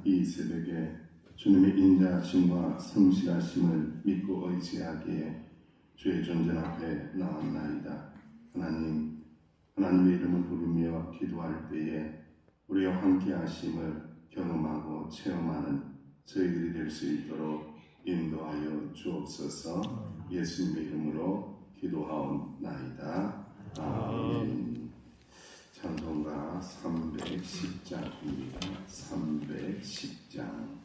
이 새벽에 주님의 인자하심과 성실하심을 믿고 의지하기에 주의 존전 앞에 나왔나이다. 하나님의 이름을 부르며 기도할 때에 우리와 함께 하심을 경험하고 체험하는 저희들이 될 수 있도록 인도하여 주옵소서. 예수님의 이름으로 기도하옵나이다. 아멘. 찬송가 310장입니다. 310장.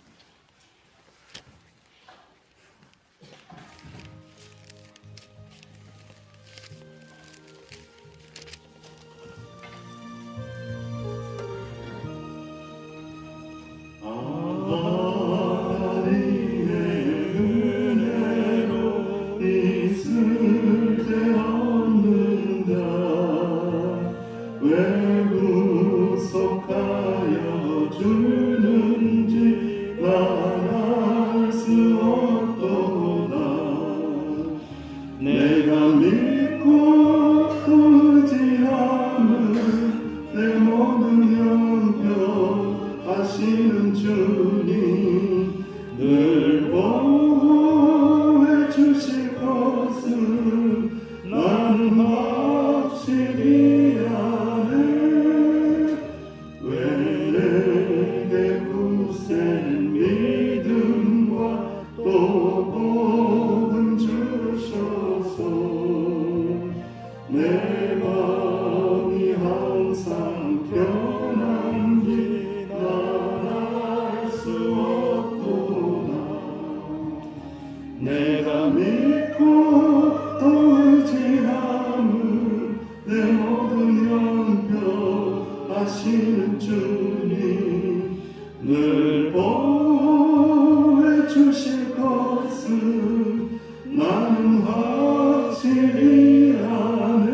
내가 믿고 또 의지함은 내 모든 영병 하시는 주님 늘 보호해 주실 것은 나는 확실히 아네.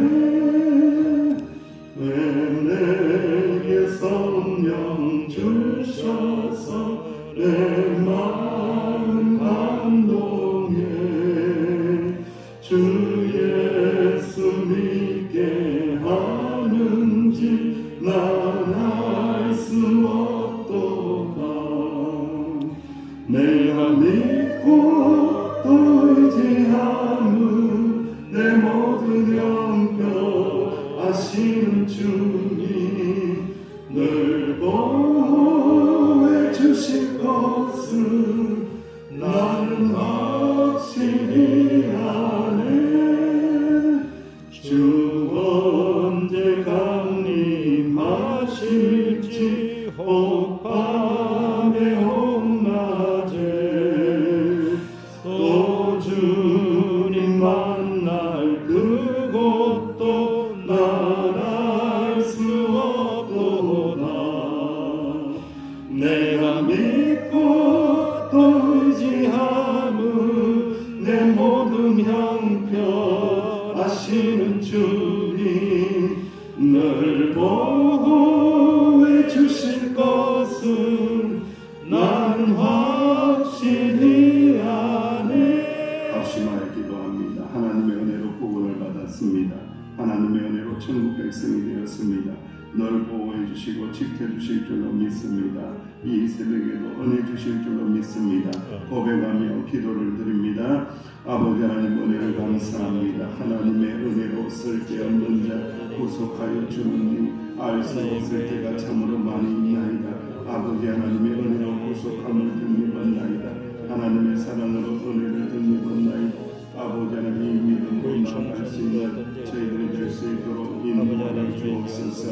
왜 내게 성령 주셔서 내 마음 감동해 주 예수 믿게 하는지 난 알 수 없도다. 내가 믿고 또 의지함은 내 모든 영병 아시는 주님 늘 보호해 주실 것은 나는 확실히 아네. 주 언제 강림하실지 혹 밤에 혹 낮에 또 주님 만날 그곳도 난 알 수 없도다. 내가 믿고 또 의지함은 내 모든 형편 아시는 주님 늘 보호해 주실 것은 난 확실히 아네. 합심하여 기도합니다. 하나님의 은혜로 구원을 받았습니다. 하나님의 은혜로 천국 백성이 되었습니다. 널 보호해 주시고 지켜주실 줄로 믿습니다. 이 새벽에도 은혜 주실 줄로 믿습니다. 고백하며 기도를 드립니다. 아버지 하나님 은혜를 감사합니다. 하나님의 은혜로 쓸데없는 자 구속하여 주는 알 수 없을 때가 참으로 많이 있나이다. 아버지 하나님의 은혜로 구속함을 덧입었나이다. 하나님의 사랑으로 은혜를 덧입었나이다. 아버지 하나님 믿음으로 나아갈 수 있는 저희들이 될 수 있도록 인도하여 주옵소서.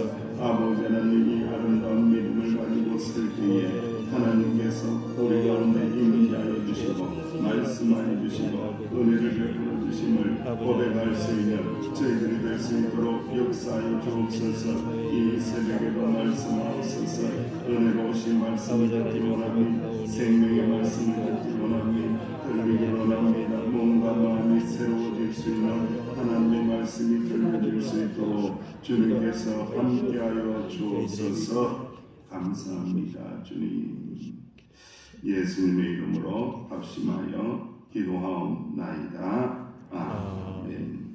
아버지 하나님 이 아름다운 믿음을 가지고 쓸 때에 하나님께서 우리 가운데 임재하여 주시고 말씀하여 주시고 은혜를 베풀어 주심을 고백할 수 있는 저희들이 될 수 있도록 역사하여 주옵소서. 이 새벽에도 말씀하옵소서. 은혜로우신 말씀을 듣기 원합니다. 생명의 말씀을 듣기 원합니다. 들리기 원합니다. 몸과 마음이 새로워질 수 있는 하나님의 말씀이 들려질 수 있도록 주님께서 함께하여 주옵소서. 감사합니다. 주님 예수님의 이름으로 합심하여 기도하옵나이다. 아멘.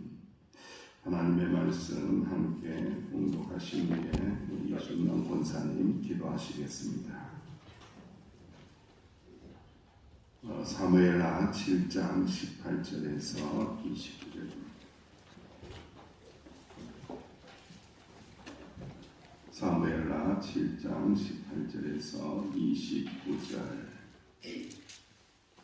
하나님의 말씀 함께 봉독하신 후에 우리 이순남 권사님 기도하시겠습니다. 사무엘하 7장 18절에서 29절입니다. 사무엘하 7장 18절에서 29절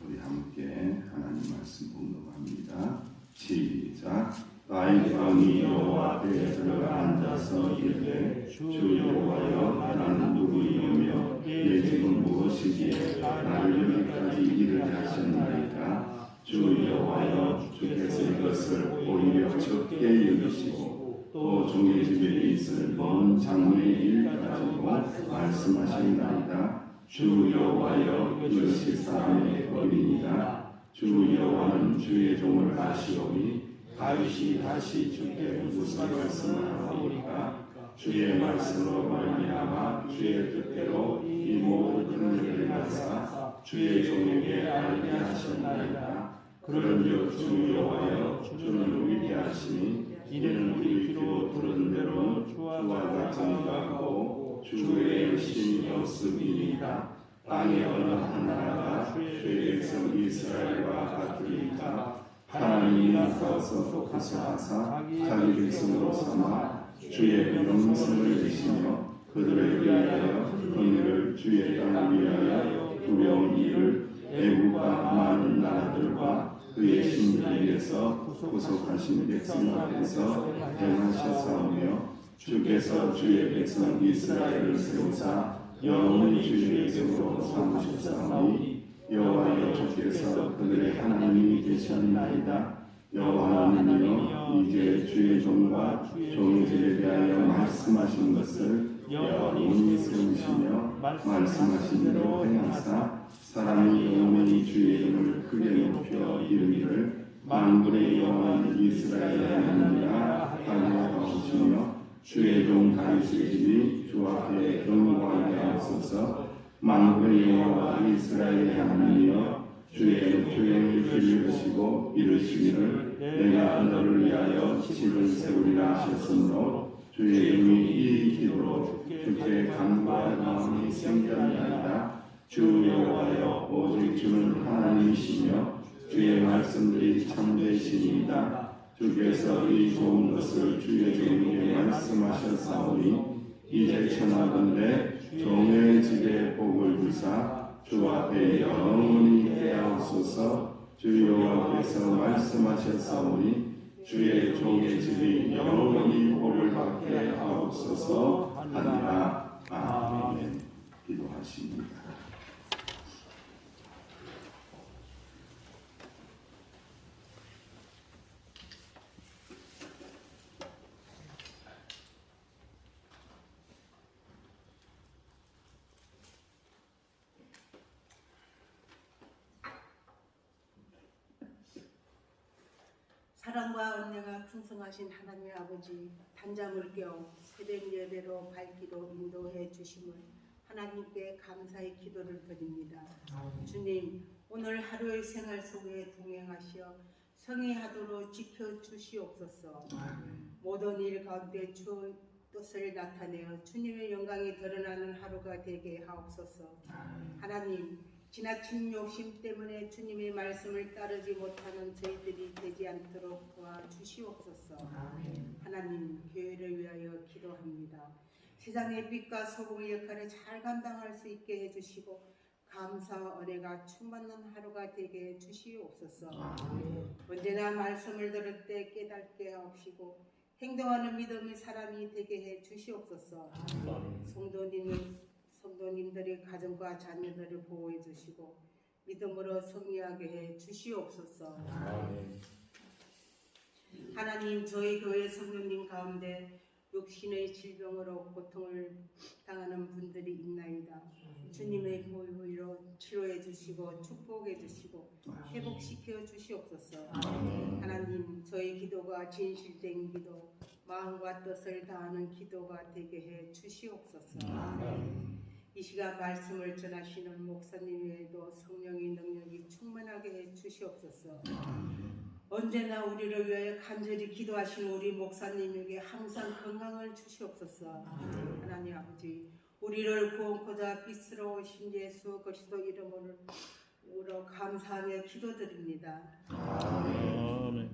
우리 함께 하나님 말씀 봉독합니다. 시작. 나의 왕이 여호와 앞에 들어가 앉아서 이르되 주 여호와여 나는 누구이며 내 집은 무엇이기에 나를 여기까지 이르게 하셨나이까. 주 여호와여 주께서 이것을 오히려 적게 여기시고 또 종의 집에 있을 먼 장래의 일 가지고 말씀하셨나이다. 주 여호와여 이것이 사람의 법이니라. 주 여호와는 주의 종을 아시오니 다윗이 다시 주께 무슨 말씀을 하오리까. 주의 말씀으로 말미암아 주의 뜻대로 이 모든 일을 하사 주의 종에게 알게 하셨나이다. 그런즉 주 여호와여 주는 위대하시니 이는 우리 귀로 들은 대로 주와 같은 가고 주의 신이 없음이니이다. 땅의 어느 한 나라가 주의 백성 이스라엘과 같으리까. 하나님이 나타서 구사하사 자기 백성으로 삼아 주의 명성을 내시며 그들을 위하여 권위를 주의 땅을 위하여 두려운 일을 애국과 많은 나라들과 그의 신들 위에서 구속하신 백성 앞에서 행하셨사오며 주께서 주의 백성 이스라엘을 세우사 영원히 주의 백성으로 삼으셨사오니 여호와여 주께서 그들의 하나님이 되셨나이다. 여호와는요 이제 주의 종과 종의 집에 대하여 말씀하신 것을 영원히 세우시며 말씀하신 대로 행하사 사람이 영원히 주의 이름을 크게 높여 이르기를 만군의 여호와는 이스라엘의 하나님이라 하게 하시며 주의 종 다윗의 집이 주 앞에 경고하게 하옵소서. 만군의 여호와 이스라엘의 하나님이여 주의 조용히 들으시고 이르시기를 내가 너를 위하여 집을 세우리라 하셨으므로 주의 이름이 이 기도로 주께 간구할 마음이 생겼나이다. 주 여호와여 오직 주는 하나님이시며 주의 말씀들이 참되시니이다. 주께서 이 좋은 것을 주의 종에게 말씀하셨사오니 이제 청하건대 종의 집에 복을 주사 주 앞에 영원히 하옵소서. 주 여호와께서 말씀하셨사오니 주의 종의 집이 영원히 복을 받게 하옵소서 하니라. 아멘. 기도하십니다. 사랑과 은혜가 풍성하신 하나님 아버지, 단잠을 깨워 새벽 예배로 밝기로 인도해 주심을 하나님께 감사의 기도를 드립니다. 주님, 오늘 하루의 생활 속에 동행하시어 성의하도록 지켜주시옵소서. 모든 일 가운데 주 뜻을 나타내어 주님의 영광이 드러나는 하루가 되게 하옵소서. 하나님, 지나친 욕심 때문에 주님의 말씀을 따르지 못하는 저희들이 되지 않도록 도와주시옵소서. 하나님, 교회를 위하여 기도합니다. 세상의 빛과 소금의 역할을 잘 감당할 수 있게 해주시고 감사와 은혜가 충만한 하루가 되게 해주시옵소서. 언제나 말씀을 들을 때 깨닫게 하옵시고 행동하는 믿음의 사람이 되게 해주시옵소서. 성도님들의 가정과 자녀들을 보호해 주시고 믿음으로 승리하게 해 주시옵소서. 하나님, 저희 교회 성도님 가운데 육신의 질병으로 고통을 당하는 분들이 있나이다. 주님의 보혈로 치료해 주시고 축복해 주시고 회복시켜 주시옵소서. 하나님, 저희 기도가 진실된 기도, 마음과 뜻을 다하는 기도가 되게 해 주시옵소서. 이 시간 말씀을 전하시는 목사님 외에도 성령의 능력이 충만하게 해 주시옵소서. 언제나 우리를 위하여 간절히 기도하시는 우리 목사님에게 항상 건강을 주시옵소서. 하나님 아버지, 우리를 구원코자 빛으로 오신 예수 그리스도 이름으로 우러 감사하며 기도드립니다. 아멘.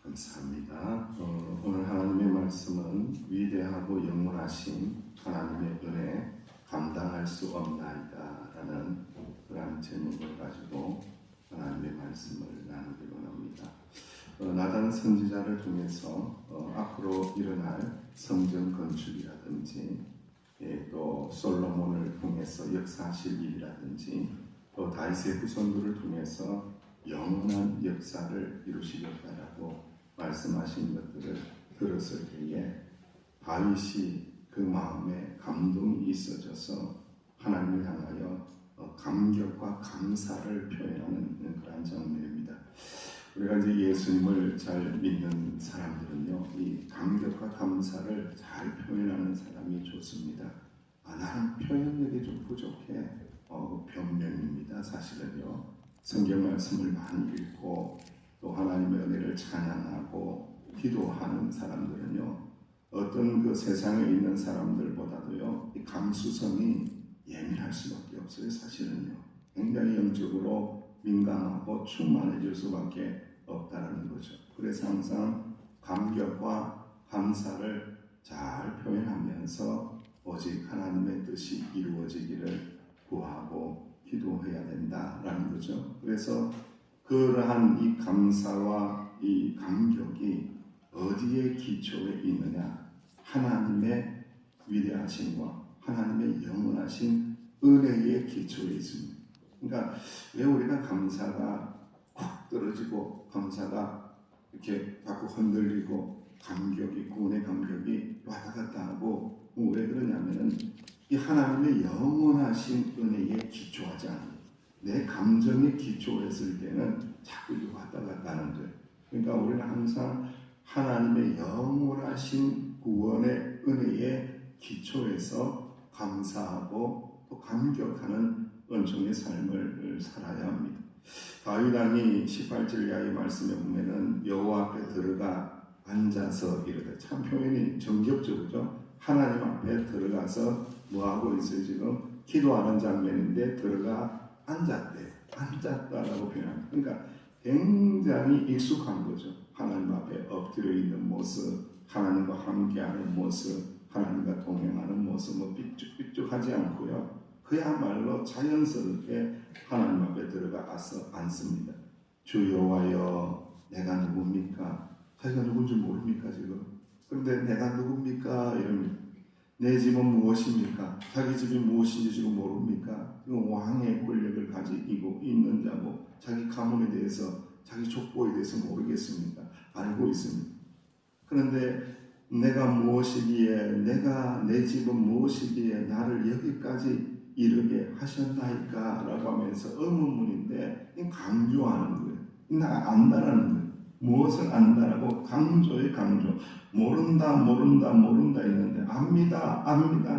감사합니다. 오늘 하나님의 말씀은 위대하고 영원하신 하나님의 은혜 감당할 수 없나이다 라는 그런 제목을 가지고 하나님의 말씀을 나누기로 합니다. 나단 선지자를 통해서 앞으로 일어날 성전 건축이라든지 또 솔로몬을 통해서 역사하실 일이라든지 또 다윗의 후손들을 통해서 영원한 역사를 이루시겠다라고 말씀하신 것들을 들었을 때에 다윗이 그 마음에 감동이 있어져서 하나님을 향하여 감격과 감사를 표현하는 그런 장면입니다. 우리가 이제 예수님을 잘 믿는 사람들은요, 이 감격과 감사를 잘 표현하는 사람이 좋습니다. 나는 표현력이 좀 부족해. 변명입니다. 사실은요. 성경 말씀을 많이 읽고 또 하나님의 은혜를 찬양하고 기도하는 사람들은요, 어떤 그 세상에 있는 사람들보다도요, 이 감수성이 예민할 수밖에 없어요. 사실은요. 굉장히 영적으로 민감하고 충만해질 수밖에 없다는 거죠. 그래서 항상 감격과 감사를 잘 표현하면서 오직 하나님의 뜻이 이루어지기를 구하고 기도해야 된다라는 거죠. 그래서 그러한 이 감사와 이 감격이 어디에 기초에 있느냐? 하나님의 위대하심과 하나님의 영원하신 은혜의 기초에 있습니다. 그러니까 왜 우리가 감사가 확 떨어지고 감사가 이렇게 자꾸 흔들리고 감격이 구원의 감격이 왔다 갔다 하고 왜 그러냐면은 이 하나님의 영원하신 은혜에 기초하지 않아요. 내 감정에 기초했을 때는 자꾸 왔다 갔다 하는 거예요. 그러니까 우리는 항상 하나님의 영원하신 구원의 은혜에 기초해서 감사하고 또 감격하는 은총의 삶을 살아야 합니다. 다윗 왕이 18절 이하의 말씀에 보면은 여호와 앞에 들어가 앉아서 이르되, 참 표현이 정겹죠. 하나님 앞에 들어가서 뭐하고 있어요? 지금 기도하는 장면인데 들어가 앉았다라고 표현합니다. 그러니까 굉장히 익숙한 거죠. 하나님 앞에 엎드려 있는 모습, 하나님과 함께하는 모습, 하나님과 동행하는 모습, 뭐 삐죽삐죽하지 않고요. 그야말로 자연스럽게 하나님 앞에 들어가서 앉습니다. 주 여호와여, 내가 누굽니까? 자기가 누군지 모릅니까 지금? 그런데 내가 누굽니까? 이럽니다. 내 집은 무엇입니까? 자기 집이 무엇인지 지금 모릅니까? 지금 왕의 권력을 가지고 있는 자고 자기 가문에 대해서 자기 족보에 대해서 모르겠습니까? 알고 있습니다. 그런데 내가 무엇이기에, 내가 내 집은 무엇이기에 나를 여기까지 이르게 하셨나이까? 라고 하면서 의문문인데 강조하는 거예요. 나 안다라는 거예요. 무엇을 안다라고 강조의 강조. 모른다 있는데 압니다.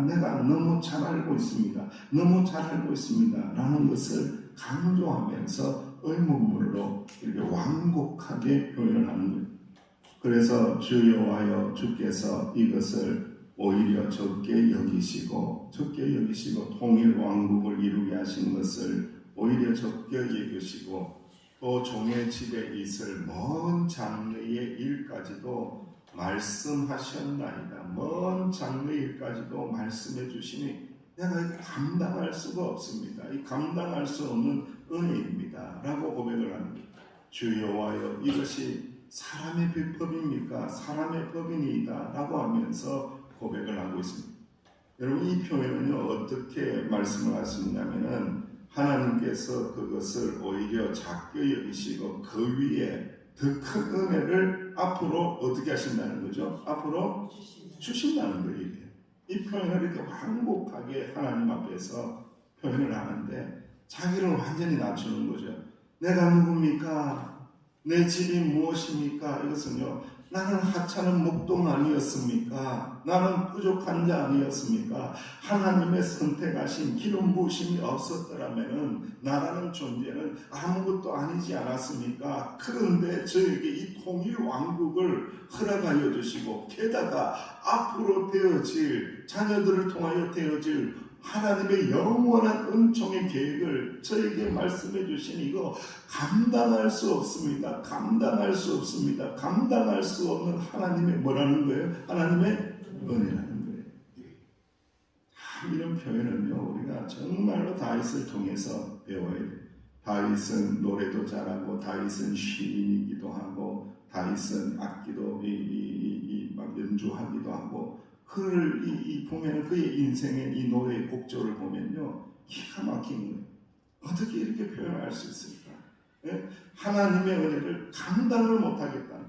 내가 너무 잘 알고 있습니다. 라는 것을 강조하면서 의문문으로 이렇게 완곡하게 표현을 하는 거예요. 그래서 주 여호와여, 주께서 이것을 오히려 적게 여기시고 통일 왕국을 이루게 하신 것을 오히려 적게 여기시고 또 종의 집에 있을 먼 장래의 일까지도 말씀하셨나이다. 먼 장래의 일까지도 말씀해 주시니 내가 감당할 수가 없습니다. 이 감당할 수 없는 은혜입니다. 라고 고백을 합니다. 주 여호와여, 이것이 사람의 비법입니까? 사람의 법이니이다. 라고 하면서 고백을 하고 있습니다. 여러분, 이 표현은요, 어떻게 말씀을 하시냐면은 하나님께서 그것을 오히려 작게 여기시고 그 위에 더 큰 은혜를 앞으로 어떻게 하신다는 거죠? 앞으로 주신다는 거예요. 이 표현을 이렇게 완곡하게 하나님 앞에서 표현을 하는데 자기를 완전히 낮추는 거죠. 내가 누굽니까? 내 집이 무엇입니까? 이것은요, 나는 하찮은 목동 아니었습니까? 나는 부족한 자 아니었습니까? 하나님의 선택하신 기름 부으심이 없었더라면 나라는 존재는 아무것도 아니지 않았습니까? 그런데 저에게 이 통일 왕국을 허락하여 주시고 게다가 앞으로 되어질 자녀들을 통하여 되어질 하나님의 영원한 은총의 계획을 저에게 말씀해 주신 이거 감당할 수 없습니다. 감당할 수 없습니다. 감당할 수 없는 하나님의 뭐라는 거예요? 하나님의 은혜라는 거예요. 이런 표현은요, 우리가 정말로 다윗을 통해서 배워야 돼요. 다윗은 노래도 잘하고, 다윗은 시인이기도 하고, 다윗은 악기도 막 연주하기도 하고, 그를 보면 그의 인생의 이 노래의 곡조를 보면요, 기가 막힌 거예요. 어떻게 이렇게 표현할 수 있을까? 예? 하나님의 은혜를 감당을 못하겠다는,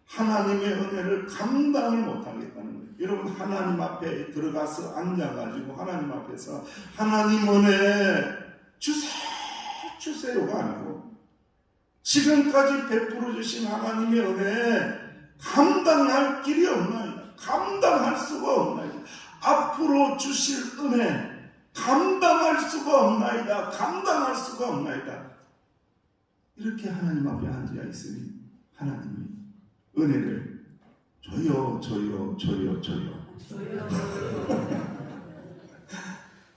하나님의 은혜를 감당을 못하겠다는 거예요. 여러분, 하나님 앞에 들어가서 앉아가지고 하나님 앞에서 하나님 은혜 주세요가 아니고, 지금까지 베풀어 주신 하나님의 은혜 감당할 길이 없나이다. 감당할 수가 없나이다. 앞으로 주실 은혜 감당할 수가 없나이다. 감당할 수가 없나이다. 이렇게 하나님 앞에 앉아 있으니 하나님이 은혜를 줘요.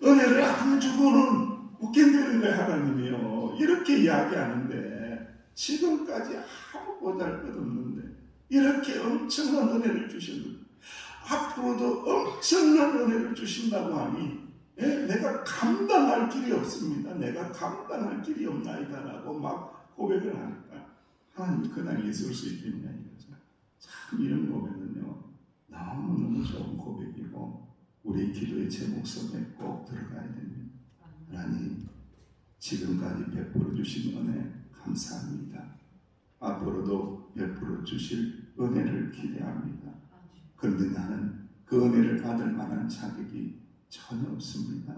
은혜를 안 주고는 웃긴다는 거예요. 하나님이요. 이렇게 이야기하는데 지금까지 아무 보잘것없는데 이렇게 엄청난 은혜를 주셨는데 앞으로도 엄청난 은혜를 주신다고 하니, 예? 내가 감당할 길이 없습니다. 내가 감당할 길이 없나이다 라고 막 고백을 하니까 하나님이 그날 있을 수 있겠냐 이거죠. 참 이런 고백은요, 너무너무 좋은 고백이고 우리 기도의 제목 속에 꼭 들어가야 됩니다. 하나님, 지금까지 베풀어 주신 은혜 감사합니다. 앞으로도 베풀어 주실 은혜를 기대합니다. 그런데 나는 그 은혜를 받을 만한 자격이 전혀 없습니다.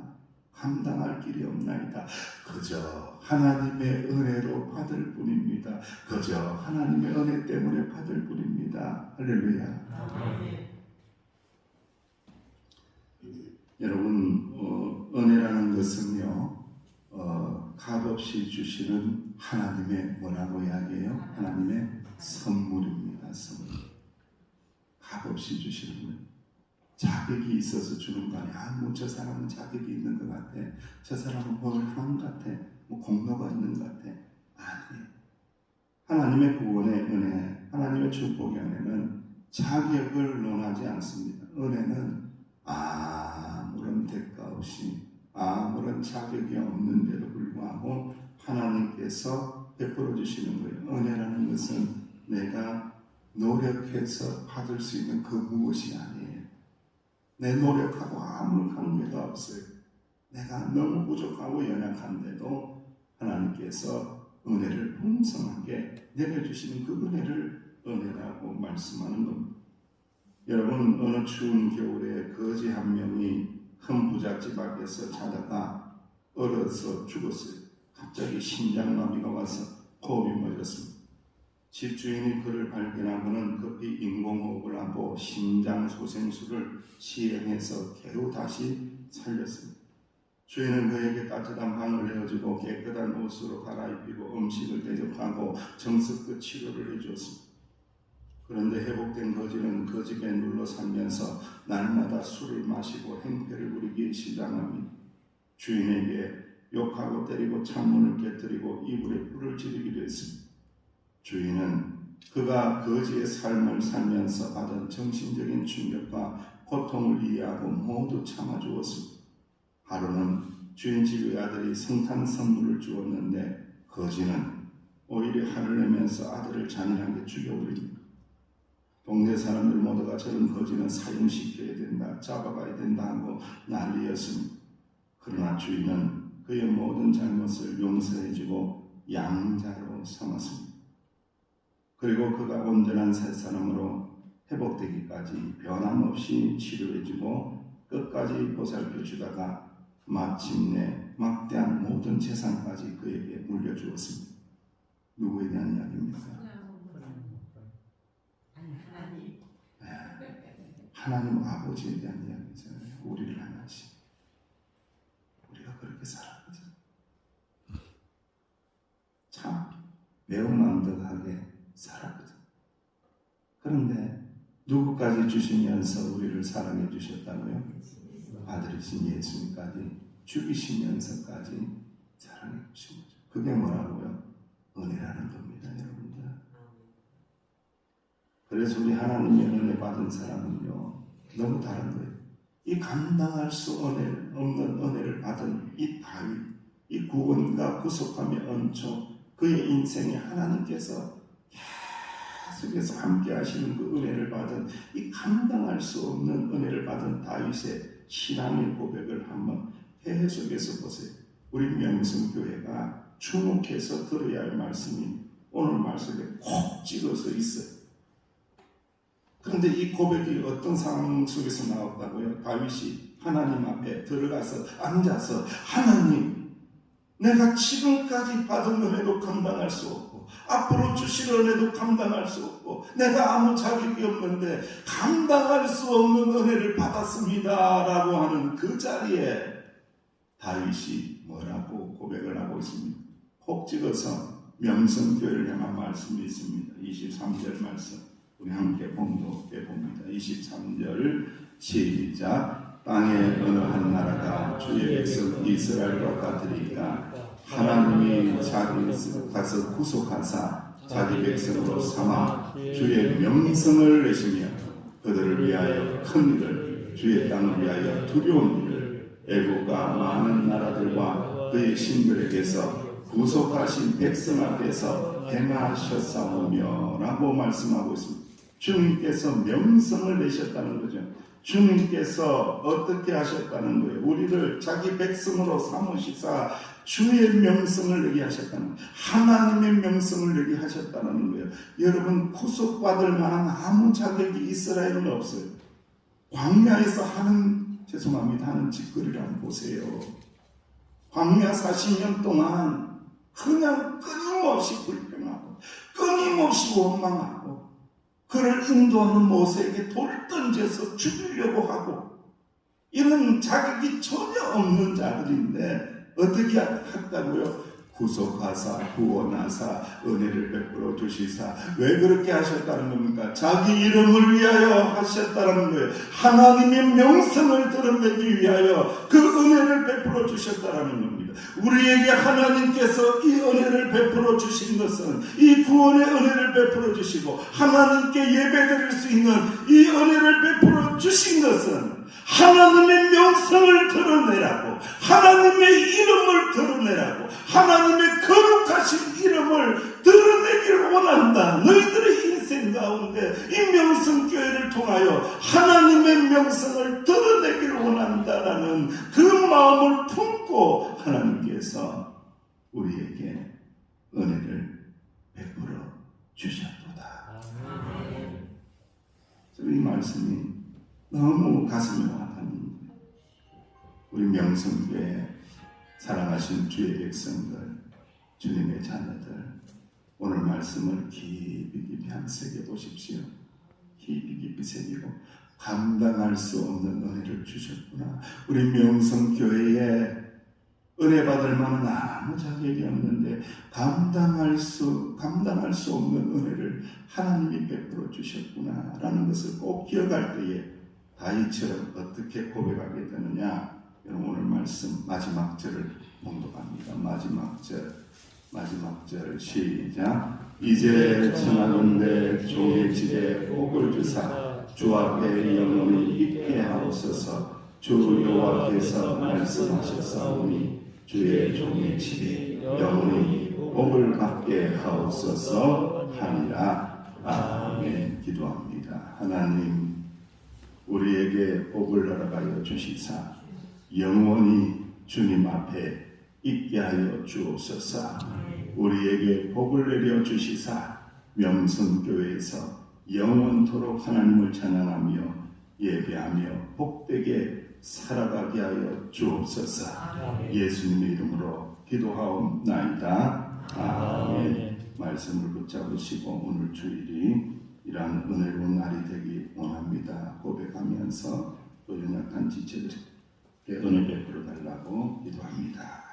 감당할 길이 없나이다. 그저 하나님의 은혜로 받을 뿐입니다. 그저 하나님의 은혜 때문에 받을 뿐입니다. 할렐루야. 여러분, 은혜라는 것은요, 값없이 주시는 하나님의 뭐라고 이야기해요? 하나님의 선물입니다. 선물. 값없이 주시는 거예요. 자격이 있어서 주는 거 아니야. 저 사람은 자격이 있는 것 같아. 저 사람은 뭘 한 것 같아. 공로가 있는 것 같아. 아니에요. 하나님의 구원의 은혜, 하나님의 축복의 은혜는 자격을 논하지 않습니다. 은혜는 아무런 대가 없이, 아무런 자격이 없는데도 불구하고 하나님께서 베풀어 주시는 거예요. 은혜라는 것은 내가 노력해서 받을 수 있는 그 무엇이 아니에요. 내 노력하고 아무 관계가 없어요. 내가 너무 부족하고 연약한데도 하나님께서 은혜를 풍성하게 내려주시는 그 은혜를 은혜라고 말씀하는 겁니다. 여러분, 어느 추운 겨울에 거지 한 명이 큰 부잣집 앞에서 자다가 얼어서 죽었어요. 갑자기 심장마비가 와서 호흡이 멎었습니다. 집주인이 그를 발견하고는 급히 인공호흡을 하고 심장소생술을 시행해서 겨우 다시 살렸습니다. 주인은 그에게 따뜻한 방을 내어주고 깨끗한 옷으로 갈아입히고 음식을 대접하고 정성껏 치료를 해주었습니다. 그런데 회복된 거지는 그 집에 눌러 살면서 날마다 술을 마시고 행패를 부리기 시작합니다. 주인에게 욕하고 때리고 창문을 깨뜨리고 이불에 불을 지르기도 했습니다. 주인은 그가 거지의 삶을 살면서 받은 정신적인 충격과 고통을 이해하고 모두 참아주었습니다. 하루는 주인 집의 아들이 성탄 선물을 주었는데 거지는 오히려 화를 내면서 아들을 잔인하게 죽여버립니다. 동네 사람들 모두가 저런 거지는 사형시켜야 된다, 잡아가야 된다 하고 난리였습니다. 그러나 주인은 그의 모든 잘못을 용서해주고 양자로 삼았습니다. 그리고 그가 온전한 새 사람으로 회복되기까지 변함없이 치료해주고 끝까지 보살펴주다가 마침내 막대한 모든 재산까지 그에게 물려주었습니다. 누구에 대한 이야기입니까? 하나님 아버지에 대한 이야기잖아요. 우리를 하나씩. 우리가 그렇게 살아가죠. 참 매운망덕하게 살아가죠. 그런데 누구까지 주시면서 우리를 사랑해 주셨다고요? 아들이신 예수님까지 죽이시면서까지 사랑해 주신 거죠. 그게 뭐라고요? 은혜라는 겁니다, 여러분들. 그래서 우리 하나님의 은혜 받은 사람은요, 너무 다른 거예요. 이 감당할 수 없는 은혜를 받은 이 다윗, 이 구원과 구속함의恩초, 그의 인생에 하나님께서 계속해서 함께 하시는 그 은혜를 받은, 이 감당할 수 없는 은혜를 받은 다윗의 신앙의 고백을 한번 계속해서 보세요. 우리 명성교회가 주목해서 들어야 할 말씀이 오늘 말씀에 콕 찍어서 있어요. 그런데 이 고백이 어떤 상황 속에서 나왔다고요? 다윗이 하나님 앞에 들어가서 앉아서, 하나님, 내가 지금까지 받은 은혜도 감당할 수 없고 앞으로 주실 은혜도 감당할 수 없고 내가 아무 자격이 없는데 감당할 수 없는 은혜를 받았습니다 라고 하는 그 자리에 다윗이 뭐라고 고백을 하고 있습니다. 콕 찍어서 명성교회를 향한 말씀이 있습니다. 23절 말씀 우리 함께 봉독해 봅니다. 23절 시작. 땅의 어느 한 나라가 주의 백성 이스라엘과 같으리까 하나님이 자기 가서 구속하사 자기 백성으로 삼아 주의 명성을 내시며 그들을 위하여 큰 일을 주의 땅을 위하여 두려운 일을 애국과 많은 나라들과 그의 신들에게서 구속하신 백성 앞에서 행하셨사오며 라고 말씀하고 있습니다. 주님께서 명성을 내셨다는 거죠. 주님께서 어떻게 하셨다는 거예요? 우리를 자기 백성으로 삼으시사 주의 명성을 내게 하셨다는 거예요. 하나님의 명성을 내게 하셨다는 거예요. 여러분, 구속받을 만한 아무 자격이 이스라엘은 없어요. 광야에서 하는 짓거리를 한번 보세요. 광야 40년 동안 그냥 끊임없이 불평하고 끊임없이 원망하고 그를 인도하는 모세에게 돌 던져서 죽이려고 하고 이런 자격이 전혀 없는 자들인데 어떻게 했다고요? 구속하사 구원하사 은혜를 베풀어 주시사. 왜 그렇게 하셨다는 겁니까? 자기 이름을 위하여 하셨다는 거예요. 하나님의 명성을 드러내기 위하여 그 은혜를 베풀어 주셨다는 겁니다. 우리에게 하나님께서 이 은혜를 베풀어 주신 것은, 이 구원의 은혜를 베풀어 주시고 하나님께 예배드릴 수 있는 이 은혜를 베풀어 주신 것은 하나님의 명성을 드러내라고, 하나님의 이름을 드러내라고, 하나님의 거룩하신 이름을 드러내기를 원한다. 너희들의 인생 가운데 이 명성교회를 통하여 하나님의 명성을 드러내기를 원한다라는 그 마음을 품고 하나님께서 우리에게 은혜를 베풀어 주셨도다. 이 말씀이 너무 가슴에 와닿는 거예요. 우리 명성교회 사랑하신 주의 백성들, 주님의 자녀들, 오늘 말씀을 깊이 한번 새겨보십시오. 깊이 새기고 감당할 수 없는 은혜를 주셨구나. 우리 명성교회에 은혜 받을 만한 아무 자격이 없는데 감당할 수 없는 은혜를 하나님이 베풀어 주셨구나 라는 것을 꼭 기억할 때에 다윗처럼 어떻게 고백하게 되느냐. 여러분, 오늘 말씀 마지막 절을 봉독합니다. 마지막 절 시작. 이제 청하건대 종의 집에 복을 주사 주 앞에 영원히 있게 하옵소서. 주 여호와께서 말씀하셨사오니 주의 종의 집이 영원히 복을 받게 하옵소서 하니라. 아멘. 기도합니다. 하나님, 우리에게 복을 허락하여 주시사 영원히 주님 앞에 있게 하여 주옵소서. 우리에게 복을 내려 주시사 명성교회에서 영원토록 하나님을 찬양하며 예배하며 복되게 살아가게 하여 주옵소서. 예수님의 이름으로 기도하옵나이다. 아멘. 말씀을 붙잡으시고 오늘 주일이 이러한 은혜로운 날이 되기 원합니다. 고백하면서 또 연약한 지체들에게 은혜 베풀어 달라고 기도합니다.